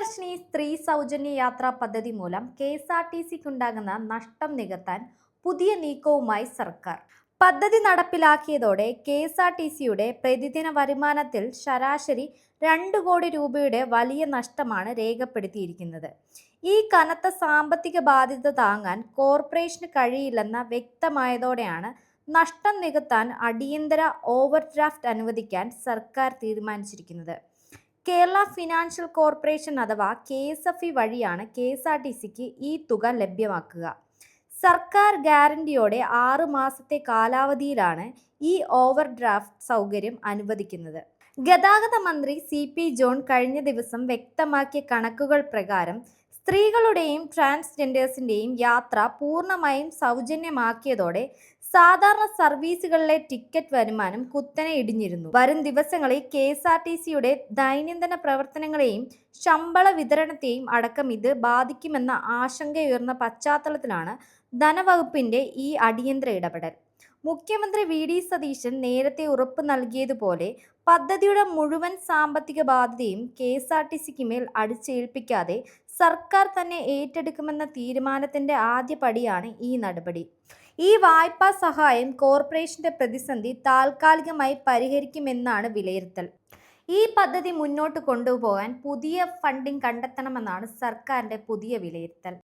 പ്രിയദർശിനി സ്ത്രീ സൗജന്യ യാത്രാ പദ്ധതി മൂലം KSRTCക്കുണ്ടാകുന്ന നഷ്ടം നികത്താൻ പുതിയ നീക്കവുമായി സർക്കാർ. പദ്ധതി നടപ്പിലാക്കിയതോടെ KSRTCയുടെ പ്രതിദിന വരുമാനത്തിൽ ശരാശരി 2 കോടി രൂപയുടെ വലിയ നഷ്ടമാണ് രേഖപ്പെടുത്തിയിരിക്കുന്നത്. ഈ കനത്ത സാമ്പത്തിക ബാധ്യത താങ്ങാൻ കോർപ്പറേഷന് കഴിയില്ലെന്ന വ്യക്തമായതോടെയാണ് നഷ്ടം നികത്താൻ അടിയന്തര ഓവർഡ്രാഫ്റ്റ് അനുവദിക്കാൻ സർക്കാർ തീരുമാനിച്ചിരിക്കുന്നത്. കേരള ഫിനാൻഷ്യൽ കോർപ്പറേഷൻ അഥവാ KSFE വഴിയാണ് KSRTCക്ക് ഈ തുക ലഭ്യമാക്കുക. സർക്കാർ ഗ്യാരണ്ടിയോടെ 6 മാസത്തെ കാലാവധിയിലാണ് ഈ ഓവർഡ്രാഫ്റ്റ് സൗകര്യം അനുവദിക്കുന്നത്. ഗതാഗത മന്ത്രി CP ജോൺ കഴിഞ്ഞ ദിവസം വ്യക്തമാക്കിയ കണക്കുകൾ പ്രകാരം സ്ത്രീകളുടെയും ട്രാൻസ്ജെൻഡേഴ്സിന്റെയും യാത്ര പൂർണ്ണമായും സൗജന്യമാക്കിയതോടെ സാധാരണ സർവീസുകളിലെ ടിക്കറ്റ് വരുമാനം കുത്തനെ ഇടിഞ്ഞിരുന്നു. വരും ദിവസങ്ങളിൽ KSRTCയുടെ ദൈനംദിന പ്രവർത്തനങ്ങളെയും ശമ്പള വിതരണത്തെയും അടക്കം ഇത് ബാധിക്കുമെന്ന ആശങ്കയുയർന്ന പശ്ചാത്തലത്തിലാണ് ധനവകുപ്പിന്റെ ഈ അടിയന്തര ഇടപെടൽ. മുഖ്യമന്ത്രി VD സതീശൻ നേരത്തെ ഉറപ്പ് നൽകിയതുപോലെ പദ്ധതിയുടെ മുഴുവൻ സാമ്പത്തിക ബാധ്യതയും KSRTCക്ക് മേൽ അടിച്ചേൽപ്പിക്കാതെ സർക്കാർ തന്നെ ഏറ്റെടുക്കുമെന്ന തീരുമാനത്തിന്റെ ആദ്യ പടിയാണ് ഈ നടപടി. ഈ വായ്പാ സഹായം കോർപ്പറേഷന്റെ പ്രതിസന്ധി താൽക്കാലികമായി പരിഹരിക്കുമെന്നാണ് വിലയിരുത്തൽ. ഈ പദ്ധതി മുന്നോട്ട് കൊണ്ടുപോകാൻ പുതിയ ഫണ്ടിംഗ് കണ്ടെത്തണമെന്നാണ് സർക്കാരിന്റെ പുതിയ വിലയിരുത്തൽ.